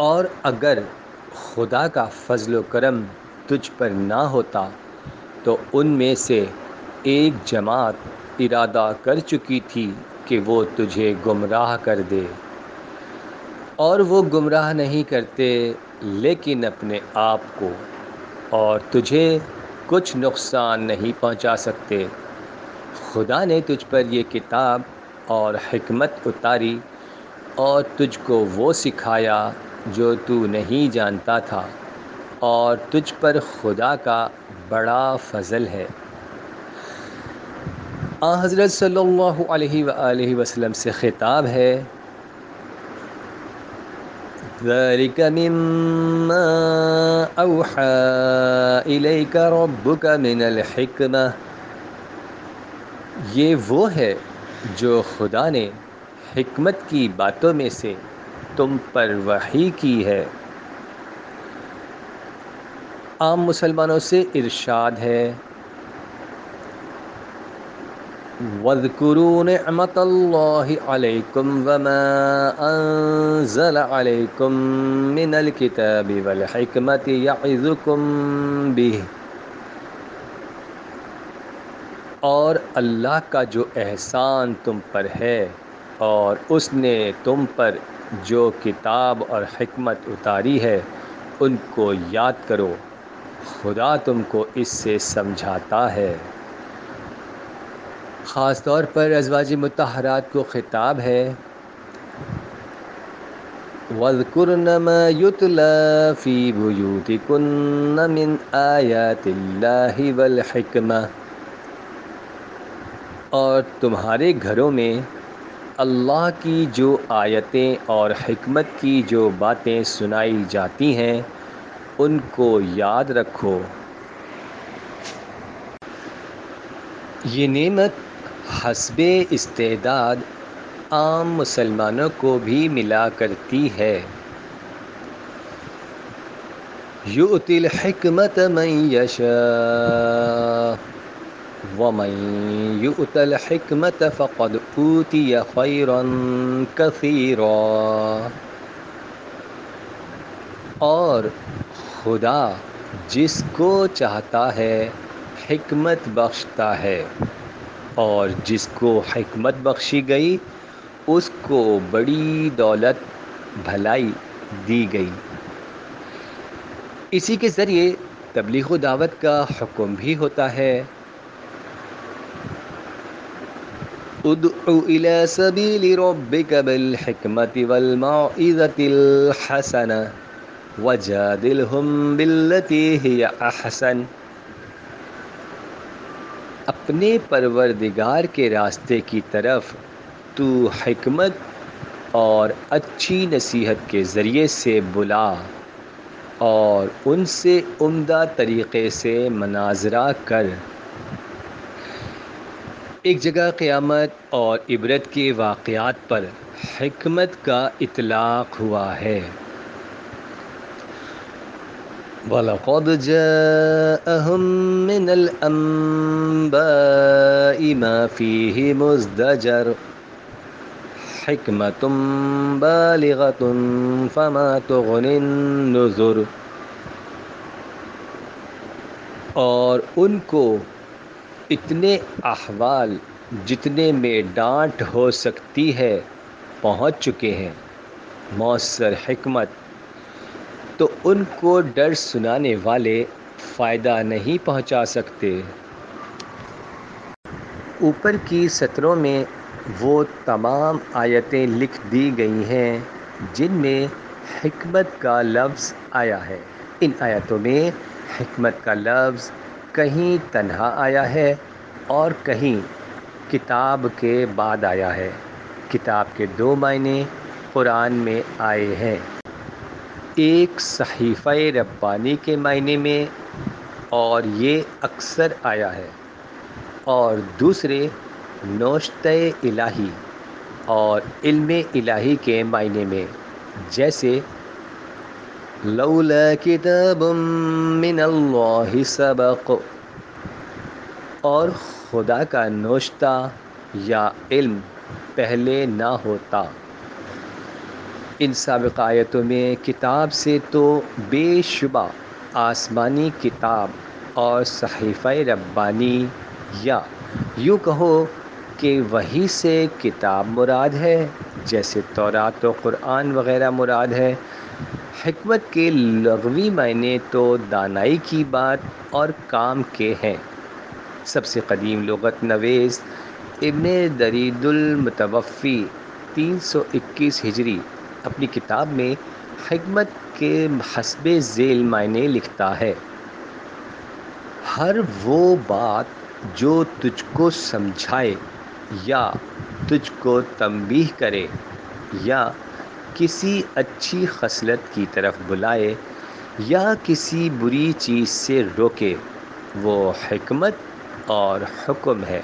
اور اگر خدا کا فضل و کرم تجھ پر نہ ہوتا تو ان میں سے ایک جماعت ارادہ کر چکی تھی کہ وہ تجھے گمراہ کر دے، اور وہ گمراہ نہیں کرتے لیکن اپنے آپ کو، اور تجھے کچھ نقصان نہیں پہنچا سکتے۔ خدا نے تجھ پر یہ کتاب اور حکمت اتاری اور تجھ کو وہ سکھایا جو تو نہیں جانتا تھا، اور تجھ پر خدا کا بڑا فضل ہے۔ حضرت صلی اللہ علیہ وآلہ وسلم سے خطاب ہے، ذَلِكَ مِمَّا أَوْحَى إِلَيْكَ رَبُّكَ مِنَ الْحِكْمَةِ، یہ وہ ہے جو خدا نے حکمت کی باتوں میں سے تم پر وحی کی ہے۔ عام مسلمانوں سے ارشاد ہے، وَاذْكُرُوا نِعْمَتَ اللَّهِ عَلَيْكُمْ وَمَا أَنزَلَ عَلَيْكُمْ مِنَ الْكِتَابِ وَالْحِكْمَةِ يَعِظُكُمْ بِهِ، اور اللہ کا جو احسان تم پر ہے اور اس نے تم پر جو کتاب اور حکمت اتاری ہے ان کو یاد کرو، خدا تم کو اس سے سمجھاتا ہے۔ خاص طور پر ازواج مطہرات کو خطاب ہے، وَاذْكُرْنَ مَا يُتْلَى فِي بُيُوتِكُنَّ مِنْ آيَاتِ اللَّهِ وَالْحِكْمَةِ، اور تمہارے گھروں میں اللہ کی جو آیتیں اور حکمت کی جو باتیں سنائی جاتی ہیں ان کو یاد رکھو۔ یہ نعمت حسب استعداد عام مسلمانوں کو بھی ملا کرتی ہے۔ یؤتی الحکمت من یشاء ومن یؤت الحکمت فقد اوتی خیرا کثیرا، اور خدا جس کو چاہتا ہے حکمت بخشتا ہے، اور جس کو حکمت بخشی گئی اس کو بڑی دولت بھلائی دی گئی۔ اسی کے ذریعے تبلیغ و دعوت کا حکم بھی ہوتا ہے، ادع الی سبیل ربک بالحکمت والموعظۃ الحسنہ وجادلہم باللتی ہی احسن، اپنے پروردگار کے راستے کی طرف تو حکمت اور اچھی نصیحت کے ذریعے سے بلا، اور ان سے عمدہ طریقے سے مناظرہ کر۔ ایک جگہ قیامت اور عبرت کے واقعات پر حکمت کا اطلاق ہوا ہے، وَلَقَدْ جَاءَهُم مِّنَ الْأَنبَاءِ مَا فِيهِ مُزْدَجَرٌ حِكْمَةٌ بَالِغَةٌ فَمَا تُغْنِ النُّذُرُ، اور ان کو اتنے احوال جتنے میں ڈانٹ ہو سکتی ہے پہنچ چکے ہیں، مؤثر حکمت، تو ان کو ڈر سنانے والے فائدہ نہیں پہنچا سکتے۔ اوپر کی سطروں میں وہ تمام آیتیں لکھ دی گئی ہیں جن میں حکمت کا لفظ آیا ہے۔ ان آیتوں میں حکمت کا لفظ کہیں تنہا آیا ہے اور کہیں کتاب کے بعد آیا ہے۔ کتاب کے دو معنی قرآن میں آئے ہیں، ایک صحیفہ ربانی کے معنی میں اور یہ اکثر آیا ہے، اور دوسرے نوشتہ الہی اور علم الہی کے معنی میں، جیسے لولا کتاب من اللہ سبق، اور خدا کا نوشتہ یا علم پہلے نہ ہوتا۔ ان سابق آیتوں میں کتاب سے تو بے شبہ آسمانی کتاب اور صحیفہ ربانی یا یوں کہو کہ وہی سے کتاب مراد ہے، جیسے تورات و قرآن وغیرہ مراد ہے۔ حکمت کے لغوی معنی تو دانائی کی بات اور کام کے ہیں۔ سب سے قدیم لغت نویس ابن درید المتوفی 321 ہجری اپنی کتاب میں حکمت کے حسب ذیل معنی لکھتا ہے: ہر وہ بات جو تجھ کو سمجھائے یا تجھ کو تنبیہ کرے یا کسی اچھی خصلت کی طرف بلائے یا کسی بری چیز سے روکے، وہ حکمت اور حکم ہے۔